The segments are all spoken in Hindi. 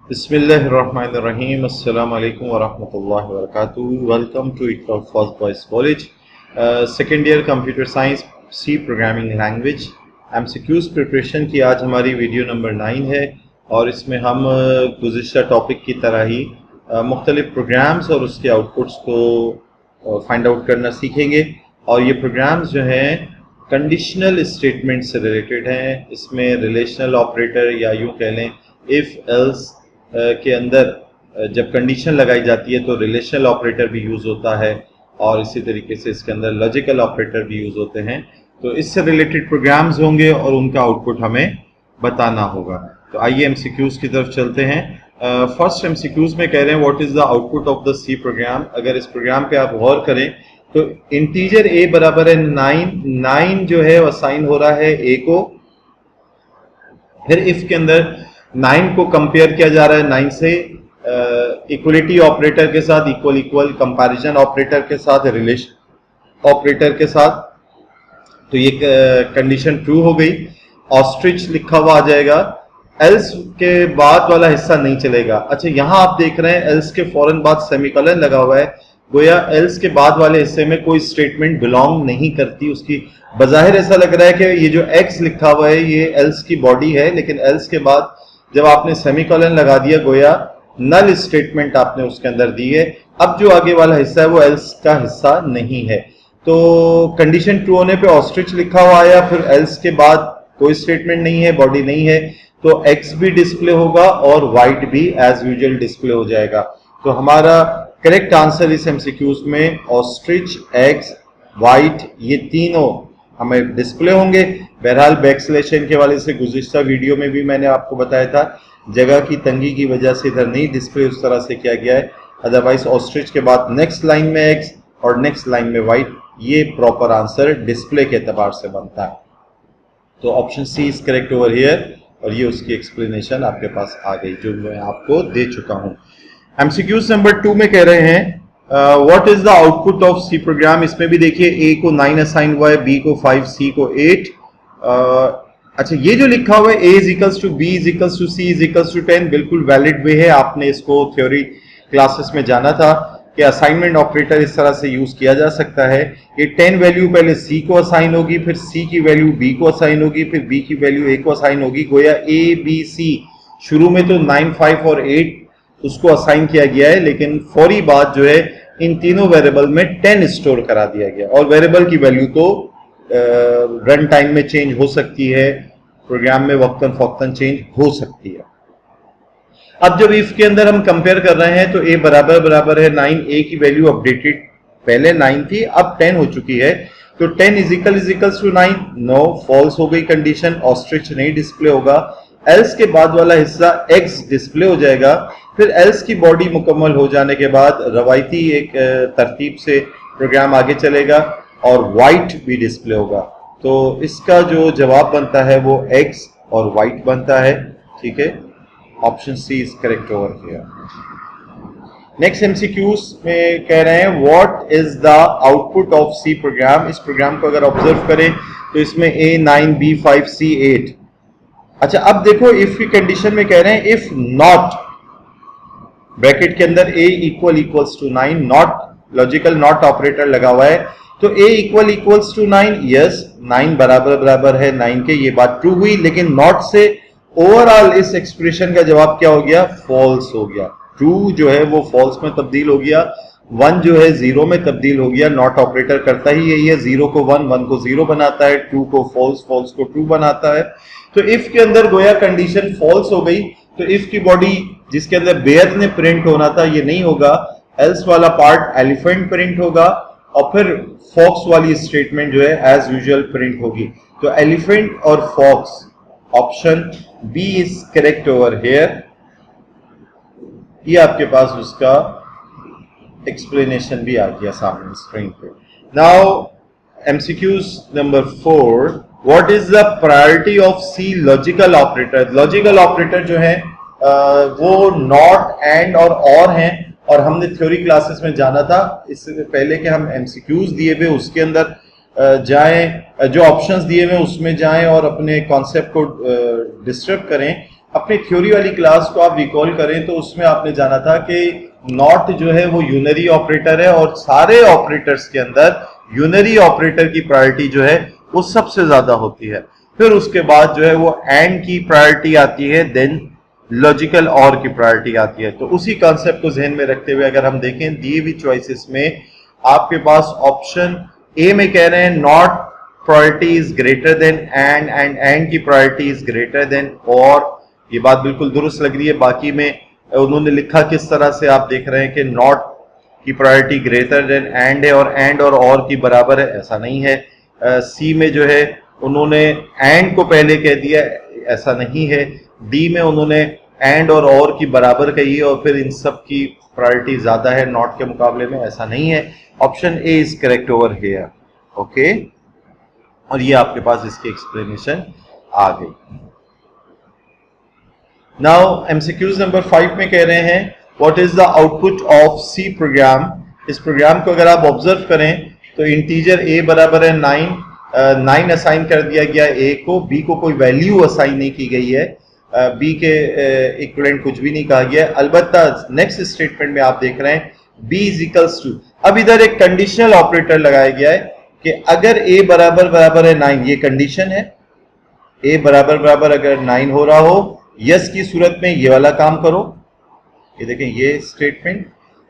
Bismillahirrahmanirrahim. Assalamu alaikum wa rahmatullahi wa barakatuh. Welcome to Iqra First Boys College. Second year Computer Science C Programming Language MCQs preparation की आज हमारी वीडियो नंबर 9 है और इसमें हम गुज़िश्ता टॉपिक की तरह ही मुख्तलिफ प्रोग्राम्स और उसके आउटपुट्स को फाइंड आउट करना सीखेंगे। और ये प्रोग्राम्स जो हैं कंडीशनल स्टेटमेंट से रिलेटेड हैं। इसमें रिलेशनल ऑपरेटर या यूँ कह लें इफ़ एल्स के अंदर जब कंडीशन लगाई जाती है तो रिलेशनल ऑपरेटर भी यूज़ होता है और इसी तरीके से इसके अंदर लॉजिकल ऑपरेटर भी यूज़ होते हैं। तो इससे रिलेटेड प्रोग्राम्स होंगे और उनका आउटपुट हमें बताना होगा। तो आइए एमसीक्यूज़ की तरफ चलते हैं। फर्स्ट एमसीक्यूज़ में कह रहे हैं what is the output of the C program. अगर इस प्रोग्राम पे आप गौर करें तो इंटीजर ए बराबर है 9 जो है वो असाइन हो रहा है ए को। फिर इफ के अंदर 9 को कंपेयर किया जा रहा है 9 से इक्वलिटी ऑपरेटर के साथ, इक्वल कंपैरिजन ऑपरेटर के साथ, रिलेशन ऑपरेटर के साथ। तो ये कंडीशन ट्रू हो गई। ऑस्ट्रिच लिखा हुआ आ जाएगा, एल्स के बाद वाला हिस्सा नहीं चलेगा। अच्छा, यहां आप देख रहे हैं एल्स के फौरन बाद सेमीकोलन लगा हुआ है, गोया एल्स के बाद वाले हिस्से में कोई स्टेटमेंट बिलोंग नहीं करती। उसकी बज़ाहिर ऐसा लग रहा है कि ये जो एक्स लिखा हुआ है ये एल्स की बॉडी है, लेकिन एल्स के बाद जब आपने सेमीकोलन लगा दिया गोया नल स्टेटमेंट आपने उसके अंदर दी है। अब जो आगे वाला हिस्सा है वो एल्स का हिस्सा नहीं है। तो कंडीशन ट्रू होने पे ऑस्ट्रिच लिखा हुआ आया, फिर एल्स के बाद कोई स्टेटमेंट नहीं है, बॉडी नहीं है, तो एक्स भी डिस्प्ले होगा और वाइट भी एज यूजुअल डिस्प्ले हो जाएगा। तो हमारा करेक्ट आंसर इस एमसीक्यूज में ऑस्ट्रिच, एक्स, वाइट ये तीनों हमें डिस्प्ले होंगे। बहरहाल बैकस्लैशन के वाले से गुज़िश्ता वीडियो में भी मैंने आपको बताया था, जगह की तंगी की वजह से इधर नहीं डिस्प्ले उस तरह से किया गया है। अदरवाइज ऑस्ट्रिच के बाद नेक्स्ट लाइन में एक्स और नेक्स्ट लाइन में वाइट, ये प्रॉपर आंसर डिस्प्ले के एतबार से बनता है। तो option C is correct over here और ये उसकी एक्सप्लेनेशन आपके पास आ गई जो मैं आपको दे चुका हूँ। एमसीक्यूज नंबर 2 में कह रहे हैं what is the output of C program. इसमें भी देखिए ए को 9 असाइन हुआ है, बी को 5, सी को 8। अच्छा, ये जो लिखा हुआ है A is equals to B is equals to C is equals to 10 बिल्कुल वैलिड वे है। आपने इसको थ्योरी क्लासेस में जाना था कि असाइनमेंट ऑपरेटर इस तरह से यूज किया जा सकता है। ये 10 वैल्यू पहले सी को असाइन होगी, फिर सी की वैल्यू बी को असाइन होगी, फिर बी की वैल्यू ए को असाइन होगी। गोया ए बी सी शुरू में तो 9, 5 और 8 उसको असाइन किया गया है, लेकिन फौरी बाद जो है इन तीनों वेरिएबल में 10 स्टोर करा दिया गया। और वेरिएबल की वैल्यू तो रन टाइम में चेंज हो सकती है, प्रोग्राम में वक्तन फौक्तन चेंज हो सकती है। अब जब इफ के अंदर हम कंपेयर कर रहे हैं तो ए बराबर है 9, ए की वैल्यू अपडेटेड पहले 9 थी अब 10 हो चुकी है, तो 10 इजिकल्स टू 9 नो, फॉल्स हो गई कंडीशन, ऑस्ट्रिच नहीं डिस्प्ले होगा। एल्स के बाद वाला हिस्सा एक्स डिस्प्ले हो जाएगा। फिर एल्स की बॉडी मुकम्मल हो जाने के बाद रवायती एक तरतीब से प्रोग्राम आगे चलेगा और वाइट भी डिस्प्ले होगा। तो इसका जो जवाब बनता है वो एक्स और वाइट बनता है। ठीक है, option C is correct over here. Next MCQs में कह रहे हैं what is the output of C program. इस प्रोग्राम को अगर ऑब्जर्व करें तो इसमें ए 9, बी 5, सी 8। अच्छा, अब देखो इफ की कंडीशन में कह रहे हैं इफ नॉट, ब्रैकेट के अंदर a equals to 9, not logical not operator लगा हुआ है, तो a इक्वल्स टू 9, यस 9 बराबर है 9 के, ये बात ट्रू हुई। लेकिन नॉट से ओवरऑल इस एक्सप्रेशन का जवाब क्या हो गया, फॉल्स हो गया। ट्रू जो है वो फॉल्स में तब्दील हो गया, 1 जो है 0 में तब्दील हो गया। नॉट ऑपरेटर करता ही यही है, 0 को 1, 1 को 0 बनाता है, ट्रू को फॉल्स, फॉल्स को ट्रू बनाता है। तो इफ के अंदर गोया कंडीशन फॉल्स हो गई, तो इफ की बॉडी जिसके अंदर बेयर ने प्रिंट होना था ये नहीं होगा, एल्स वाला पार्ट एलिफेंट प्रिंट होगा और फिर फॉक्स वाली स्टेटमेंट जो है एज यूजुअल प्रिंट होगी। तो एलिफेंट और fox, option B is correct over here. ये आपके पास उसका एक्सप्लेनेशन भी आ गया सामने स्क्रीन पे। Now MCQs number 4, what is the priority of C logical operator. Logical operator जो है वो नॉट, एंड और हैं, और हमने थ्योरी क्लासेस में जाना था इससे पहले कि हम एमसीक्यूज दिए हुए उसके अंदर जाएं, जो ऑप्शंस दिए हुए उसमें जाएं और अपने कॉन्सेप्ट को डिस्टर्ब करें। अपने थ्योरी वाली क्लास को आप रिकॉल करें तो उसमें आपने जाना था कि नॉट जो है वो यूनरी ऑपरेटर है और सारे ऑपरेटर्स के अंदर यूनरी ऑपरेटर की प्रायोरिटी जो है वो सबसे ज्यादा होती है। फिर उसके बाद जो है वो एंड की प्रायोरिटी आती है, देन लॉजिकल और की प्रायोरिटी आती है। तो उसी कॉन्सेप्ट को ध्यान में रखते हुए अगर हम देखें दी हुई चॉइसेस में आपके पास ऑप्शन ए में कह रहे हैं not priority is greater than and and की प्रायोरिटी इज ग्रेटर देन और, ये बात बिल्कुल दुरुस्त लग रही है। बाकी में उन्होंने लिखा किस तरह से आप देख रहे हैं कि नॉट की प्रायोरिटी ग्रेटर देन एंड है और एंड और की बराबर है, ऐसा नहीं है। सी में जो है उन्होंने एंड को पहले कह दिया, ऐसा नहीं है। डी में उन्होंने एंड और की बराबर कही है और फिर इन सब की प्रायोरिटी ज्यादा है नॉट के मुकाबले में, ऐसा नहीं है। Option A is correct over here. Okay, और ये आपके पास इसकी एक्सप्लेनेशन आ गई। नाउ एमसीक्यूज नंबर 5 में कह रहे हैं what is the output of C program. इस प्रोग्राम को अगर आप ऑब्जर्व करें तो इंटीजर ए बराबर है 9 असाइन कर दिया गया ए को, बी को कोई वैल्यू असाइन नहीं की गई है, बी के इक्विवेलेंट कुछ भी नहीं कहा गया है। अलबत्ता नेक्स्ट स्टेटमेंट में आप देख रहे हैं बी इज इक्वल्स टू, अब इधर एक कंडीशनल ऑपरेटर लगाया गया है कि अगर ए बराबर है 9, ये कंडीशन है, ए बराबर अगर 9 हो रहा हो यस की सूरत में ये वाला काम करो। ये देखें ये स्टेटमेंट।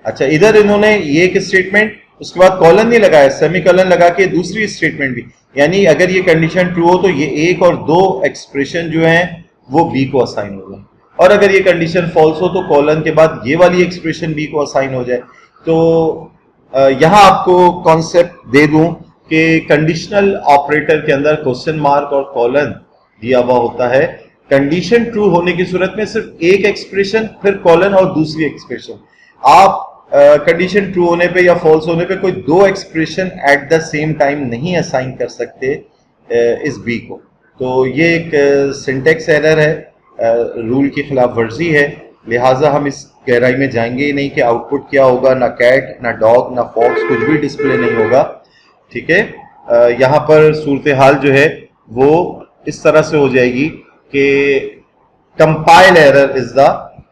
अच्छा, इधर इन्होंने ये एक स्टेटमेंट, उसके बाद कॉलन नहीं लगाया, सेमीकोलन लगा के दूसरी स्टेटमेंट भी, यानी अगर ये कंडीशन ट्रू हो तो ये एक और दो एक्सप्रेशन जो हैं वो बी को असाइन हो जाए, और अगर ये कंडीशन फॉल्स हो तो कॉलन के बाद ये वाली एक्सप्रेशन बी को असाइन हो जाए। तो यहां आपको कॉन्सेप्ट दे दूं कि कंडीशनल ऑपरेटर के अंदर क्वेश्चन मार्क और कॉलन दिया हुआ होता है। कंडीशन ट्रू होने की सूरत में सिर्फ एक एक्सप्रेशन, फिर कॉलन और दूसरी एक्सप्रेशन। आप कंडीशन ट्रू होने पे या फॉल्स होने पे कोई दो expression at the same time नहीं असाइन कर सकते इस बी को। तो ये एक सिंटेक्स एरर है, रूल की खिलाफ वर्जी है, लिहाजा हम इस गहराई में जाएंगे ही नहीं कि आउटपुट क्या होगा। ना कैट, ना डॉग, ना फॉक्स, कुछ भी डिस्प्ले नहीं होगा। ठीक है, यहाँ पर सूरत हाल जो है वो इस तरह से हो जाएगी कि compile error is the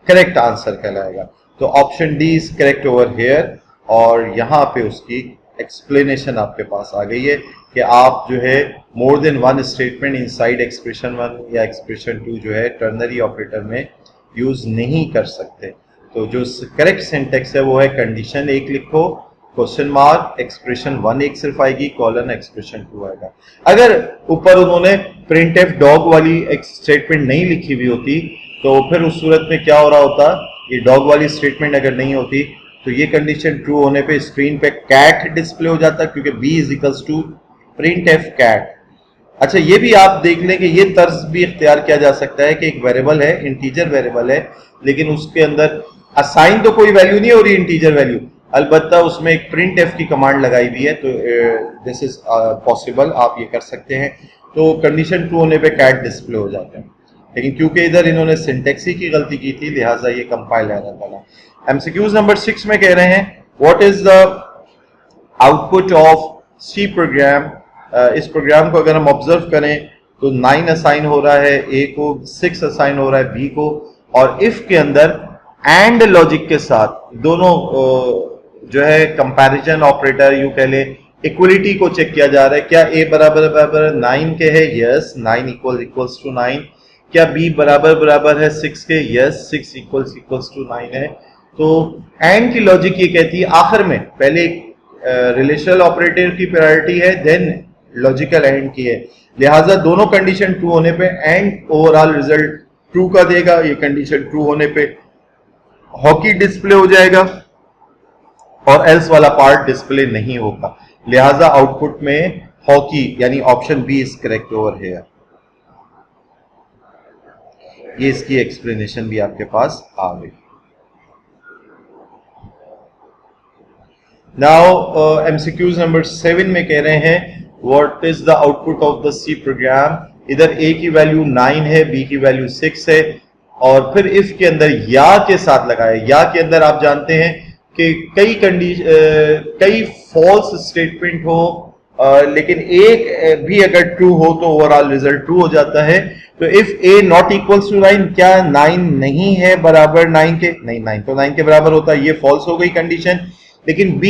correct answer कहलाएगा। तो option D is correct over here, और यहाँ पे उसकी एक्सप्लेनेशन आपके पास आ गई है कि आप जो है more than one statement inside expression 1 या एक्सप्रेशन 2 जो है टर्नरी ऑपरेटर में यूज नहीं कर सकते। तो जो करेक्ट सिंटेक्स है वो है कंडीशन एक लिखो, क्वेश्चन मार्क, एक्सप्रेशन 1 एक सिर्फ आएगी, कॉलन एक्सप्रेशन 2 आएगा। अगर ऊपर उन्होंने प्रिंट एफ डॉग वाली एक स्टेटमेंट नहीं लिखी हुई होती तो फिर उस सूरत में क्या हो रहा होता, ये डॉग वाली स्टेटमेंट अगर नहीं होती तो ये कंडीशन ट्रू होने पे स्क्रीन पे कैट डिस्प्ले हो जाता, क्योंकि B is equals to printf cat. अच्छा, ये भी आप देख लें कि ये तर्ज भी इख्तियार किया जा सकता है कि एक वेरिएबल है, इंटीजर वेरिएबल है, लेकिन उसके अंदर असाइन तो कोई वैल्यू नहीं हो रही इंटीजर वैल्यू, अलबत्ता उसमें एक प्रिंट एफ की कमांड लगाई हुई है। तो दिस इज पॉसिबल, आप ये कर सकते हैं। तो कंडीशन ट्रू होने पे कैट डिस्प्ले हो जाते हैं, लेकिन क्योंकि इधर इन्होंने सिंटेक्स की गलती की थी लिहाजा ये कंपाइल एरर बना। एमसीक्यूज नंबर 6 में कह रहे हैं what is the output of C program. इस प्रोग्राम को अगर हम ऑब्जर्व करें तो 9 असाइन हो रहा है ए को, 6 असाइन हो रहा है बी को, और इफ के अंदर एंड लॉजिक के साथ दोनों जो है कंपैरिजन ऑपरेटर यूं कह ले इक्वलिटी को चेक किया जा रहा है। क्या ए बराबर 9 के है? Yes, 9 equals to 9। क्या बी बराबर है 6 के? यस, 6 इक्वल्स टू 9 है। तो एंड की लॉजिक ये कहती है आखिर में पहले रिलेशनल ऑपरेटर की प्रायोरिटी है, देन लॉजिकल एंड की है, लिहाजा दोनों कंडीशन ट्रू होने पे एंड ओवरऑल रिजल्ट ट्रू का देगा। ये कंडीशन ट्रू होने पे हॉकी डिस्प्ले हो जाएगा और एल्स वाला पार्ट डिस्प्ले नहीं होगा, लिहाजा आउटपुट में हॉकी यानी option B is correct over here. ये इसकी एक्सप्लेनेशन भी आपके पास आ गई। नाउ एमसीक्यूज नंबर 7 में कह रहे हैं what is the output of the C program. इधर ए की वैल्यू 9 है, बी की वैल्यू 6 है, और फिर इफ के अंदर या के साथ लगाए। या के अंदर आप जानते हैं कि कई फॉल्स स्टेटमेंट हो लेकिन एक भी अगर ट्रू हो तो ओवरऑल रिजल्ट ट्रू हो जाता है। तो if A not equals to 9, क्या 9 नहीं है बराबर 9 के? नहीं, 9 तो 9 के बराबर होता है, ये फॉल्स हो गई कंडीशन। लेकिन b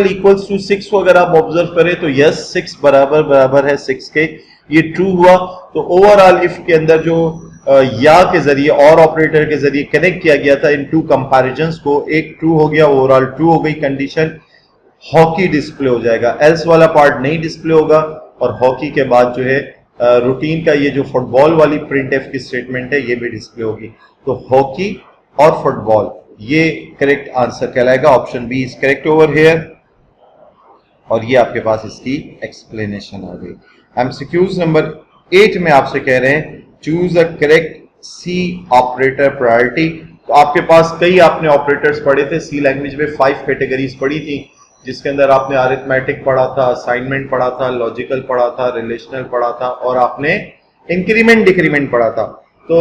इक्वल्स टू 6 को अगर आप ऑब्जर्व करें तो यस 6 बराबर है 6 के, ये ट्रू हुआ। तो ओवरऑल इफ के अंदर जो या के जरिए और ऑपरेटर के जरिए कनेक्ट किया गया था इन टू कंपैरिजंस को, एक ट्रू हो गया, ओवरऑल ट्रू हो गई कंडीशन। हॉकी डिस्प्ले हो जाएगा, एल्स वाला पार्ट नहीं डिस्प्ले होगा। और हॉकी के बाद जो है रूटीन का ये जो फुटबॉल वाली प्रिंटफ की स्टेटमेंट है ये भी डिस्प्ले होगी। तो हॉकी और फुटबॉल ये करेक्ट आंसर कहलाएगा। Option B is correct over here. और ये आपके पास इसकी एक्सप्लेनेशन आ गई। एमसीक्यूज नंबर 8 में आपसे कह रहे हैं choose a correct C operator priority. तो आपके पास कई आपने ऑपरेटर्स पढ़े थे, सी लैंग्वेज में 5 कैटेगरीज पढ़ी थी, जिसके अंदर आपने अरिथमेटिक पढ़ा था, असाइनमेंट पढ़ा था, लॉजिकल पढ़ा था, रिलेशनल पढ़ा था और आपने इंक्रीमेंट डिक्रीमेंट पढ़ा था। तो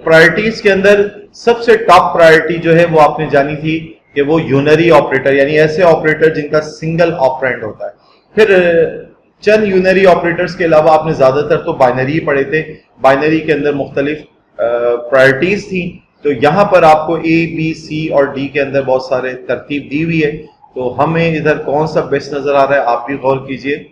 प्रायोरिटीज के अंदर सबसे टॉप प्रायोरिटी जो है वो आपने जानी थी कि वो यूनरी ऑपरेटर, यानी ऐसे ऑपरेटर जिनका सिंगल ऑपरेंड होता है। फिर चंद यूनरी ऑपरेटर्स के अलावा आपने ज्यादातर तो बाइनरी पढ़े थे। बाइनरी के अंदर मुख्तलिफ प्रायोरिटीज थी। तो यहाँ पर आपको ए, बी, सी और डी के अंदर बहुत सारे तरतीब दी हुई है। तो हमें इधर कौन सा बेस्ट नजर आ रहा है आप भी गौर कीजिए।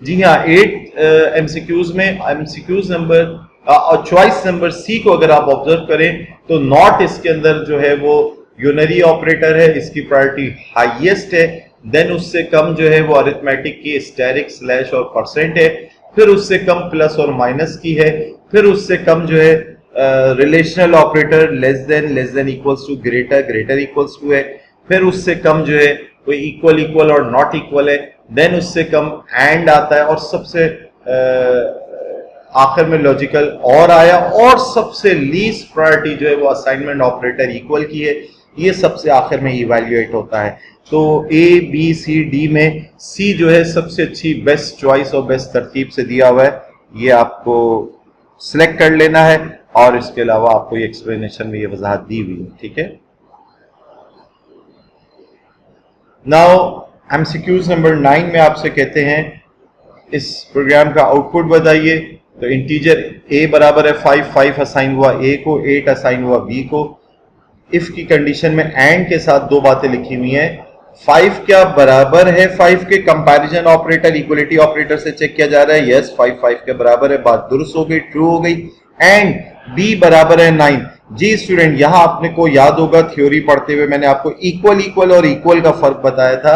जी हाँ, 8 एमसीक्यूज में एमसीक्यूज नंबर और चॉइस नंबर सी को अगर आप ऑब्जर्व करें तो नॉट इसके अंदर जो है वो यूनरी ऑपरेटर है, इसकी प्रायोरिटी हाईएस्ट है। देन उससे कम जो है वो अरिथमेटिक की स्टेरिक, स्लैश और परसेंट है। फिर उससे कम प्लस और माइनस की है। फिर उससे कम जो है relational operator less than equals to, greater equals to है। फिर उससे कम जो है वो इक्वल और नॉट इक्वल है। देन उससे कम एंड आता है और सबसे आखिर में लॉजिकल और आया। और सबसे लीस्ट प्रायोरिटी जो है वो असाइनमेंट ऑपरेटर इक्वल की है। ये सबसे आखिर में इवैल्यूएट होता है। तो ए, बी, सी, डी में सी जो है सबसे अच्छी बेस्ट चॉइस और बेस्ट तरतीब से दिया हुआ है, ये आपको सिलेक्ट कर लेना है। और इसके अलावा आपको ये एक्सप्लेनेशन में ये वजाहत दी हुई है, ठीक है। नाउ एमसीक्यूज नंबर 9 में आपसे कहते हैं इस प्रोग्राम का आउटपुट बताइए। तो इंटीजर ए बराबर है 5 असाइन हुआ ए को, 8 असाइन हुआ बी को। इफ की कंडीशन में एंड के साथ दो बातें लिखी हुई हैं। 5 क्या बराबर है 5 के? कंपैरिजन ऑपरेटर इक्वलिटी ऑपरेटर से चेक किया जा रहा है। यस 5 के बराबर है, बात दुरुस्त हो गई, ट्रू हो गई। एंड बी बराबर है 9। जी स्टूडेंट, यहां आपने को याद होगा थ्योरी पढ़ते हुए मैंने आपको इक्वल और इक्वल का फर्क बताया था।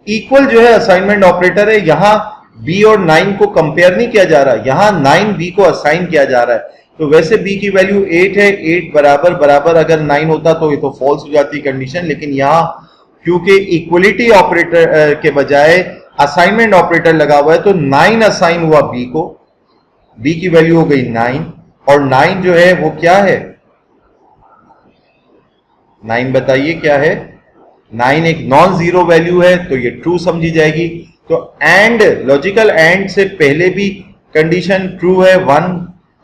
इक्वल जो है असाइनमेंट ऑपरेटर है, यहां बी और 9 को कंपेयर नहीं किया जा रहा, यहां 9 बी को असाइन किया जा रहा है। तो वैसे बी की वैल्यू 8 है, 8 बराबर अगर 9 होता तो ये तो फॉल्स हो जाती कंडीशन। लेकिन यहां क्योंकि इक्वलिटी ऑपरेटर के बजाय असाइनमेंट ऑपरेटर लगा हुआ है तो 9 असाइन हुआ बी को, बी की वैल्यू हो गई 9 और 9 जो है वो क्या है? 9 बताइए क्या है? 9 एक नॉन जीरो वैल्यू है तो ये ट्रू समझी जाएगी। तो एंड, लॉजिकल एंड से पहले भी कंडीशन ट्रू है 1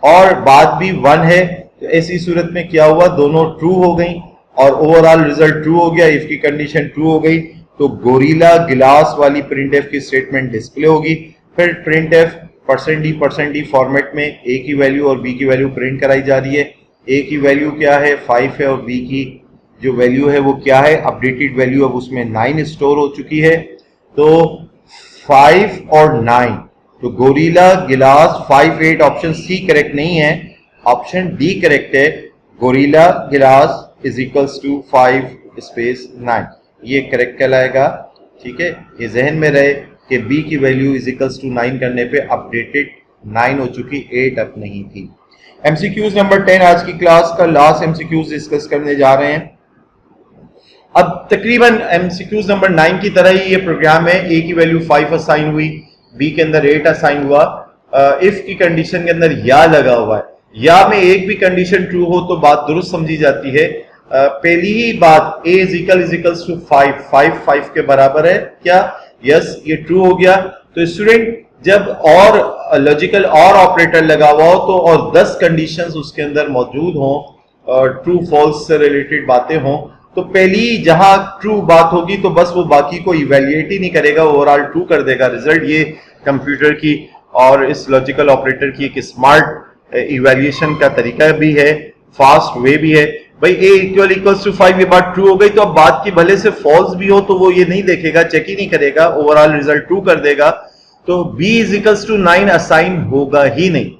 और बाद भी 1 है। तो ऐसी सूरत में क्या हुआ, दोनों ट्रू हो गई और ओवरऑल रिजल्ट ट्रू हो गया। इफ की कंडीशन ट्रू हो गई तो गोरिल्ला गिलास वाली प्रिंटफ की स्टेटमेंट डिस्प्ले होगी। फिर प्रिंटफ %d फॉर्मेट में ए की वैल्यू और बी की वैल्यू प्रिंट कराई जा रही है। ए की वैल्यू क्या है 5 है और बी की जो वैल्यू है वो क्या है, अपडेटेड वैल्यू, अब उसमें 9 स्टोर हो चुकी है। तो 5 और 9, तो गोरिल्ला गिलास 5 8, ऑप्शन सी करेक्ट नहीं है, ऑप्शन डी करेक्ट है। गोरिल्ला गिलास इज इक्वल्स टू 5 स्पेस 9, ये करेक्ट कहलाएगा। ठीक है, ये जहन में रहे कि बी की वैल्यू इज इक्वल्स टू 9 करने पे अपडेटेड 9 हो चुकी, 8 अब नहीं थी। एमसीक्यूज नंबर 10 आज की क्लास का लास्ट एमसीक्यूज डिस्कस करने जा रहे हैं। अब तकरीबन एमसीक्यूज नंबर 9 की तरह ही ये प्रोग्राम है। ए की वैल्यू 5 असाइन हुई, बी के अंदर 8 असाइन हुआ। इफ की कंडीशन के अंदर या लगा हुआ है, या में एक भी कंडीशन ट्रू हो तो बात दुरुस्त समझी जाती है। पहली ही बात ए इज इक्वल्स टू 5 के बराबर है क्या? यस, ये ट्रू हो गया। तो स्टूडेंट जब और लॉजिकल और ऑपरेटर लगा हुआ हो तो और 10 कंडीशंस उसके अंदर मौजूद हों और ट्रू फॉल्स से रिलेटेड बातें हों तो पहली जहां ट्रू बात होगी तो बस वो बाकी को इवेल्युएट ही नहीं करेगा, ओवरऑल ट्रू कर देगा रिजल्ट। ये कंप्यूटर की और इस लॉजिकल ऑपरेटर की एक स्मार्ट इवेल्युएशन का तरीका भी है, फास्ट वे भी है। भाई a इक्वल्स टू 5 ये बात ट्रू हो गई, तो अब बात की भले से फॉल्स भी हो तो वो ये नहीं देखेगा, चेक ही नहीं करेगा, ओवरऑल रिजल्ट ट्रू कर देगा। तो b इक्वल्स टू 9 असाइन होगा ही नहीं।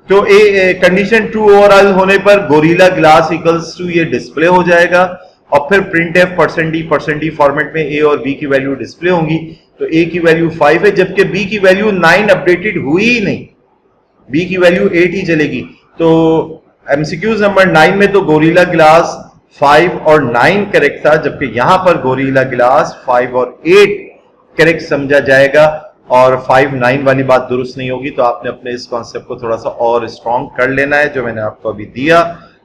तो ए कंडीशन ट्रू ओवरऑल होने पर गोरिल्ला ग्लास इक्वल्स टू ये डिस्प्ले हो जाएगा, और फिर प्रिंट एफ %d फॉर्मेट में a और b की वैल्यू डिस्प्ले होंगी। तो a की वैल्यू 5 है, जबकि b की वैल्यू 9 अपडेटेड हुई ही नहीं, b की वैल्यू 8 ही चलेगी। तो एमसीक्यूज नंबर 9 में तो गोरिल्ला ग्लास 5 और 9 करेक्ट था, जबकि यहां पर गोरिल्ला ग्लास 5 और 8 करेक्ट समझा जाएगा, और 5 9 वाली बात दुरुस्त नहीं होगी। तो आपने अपने इस कॉन्सेप्ट को थोड़ा सा और स्ट्रॉन्ग कर लेना है, जो मैंने आपको अभी दिया,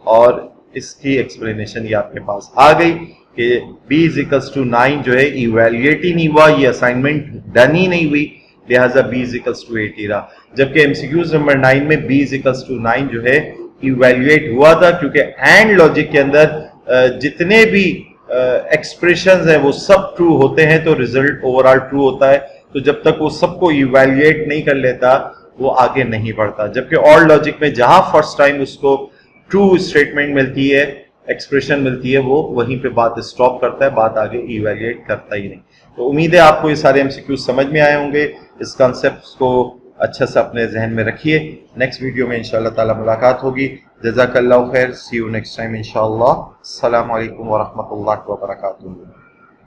और इसकी एक्सप्लेनेशन ये आपके पास आ गई कि b इक्वल्स टू 9 जो है इवेल्युएट ही नहीं हुआ, ये असाइनमेंट डन ही नहीं हुई, लिहाजा b इक्वल्स टू 8 ही रहा। जबकि एमसीक्यूज नंबर 9 में b इक्वल्स टू 9 जो है इवेल्युएट हुआ था, क्योंकि एंड लॉजिक के अंदर जितने भी एक्सप्रेशंस हैं वो सब ट्रू होते हैं, तो रिजल्ट ओवरऑल ट्रू होता है। तो जब तक वो सबको इवेल्युएट नहीं कर लेता वो आगे नहीं बढ़ता। जबकि और लॉजिक में जहां फर्स्ट टाइम उसको ट्रू स्टेटमेंट मिलती है, एक्सप्रेशन मिलती है, वो वहीं पे बात स्टॉप करता है, बात आगे इवेल्युएट करता ही नहीं। तो उम्मीद है आपको ये सारे एमसीक्यू समझ में आए होंगे। इस कॉन्सेप्ट को अच्छा से अपने जहन में रखिए। नेक्स्ट वीडियो में इंशाअल्लाह ताला मुलाकात होगी। जज़ाकल्लाहु खैर, सी यू नेक्स्ट टाइम इंशाअल्लाह। अस्सलामु अलैकुम व रहमतुल्लाहि व बरकातुहू।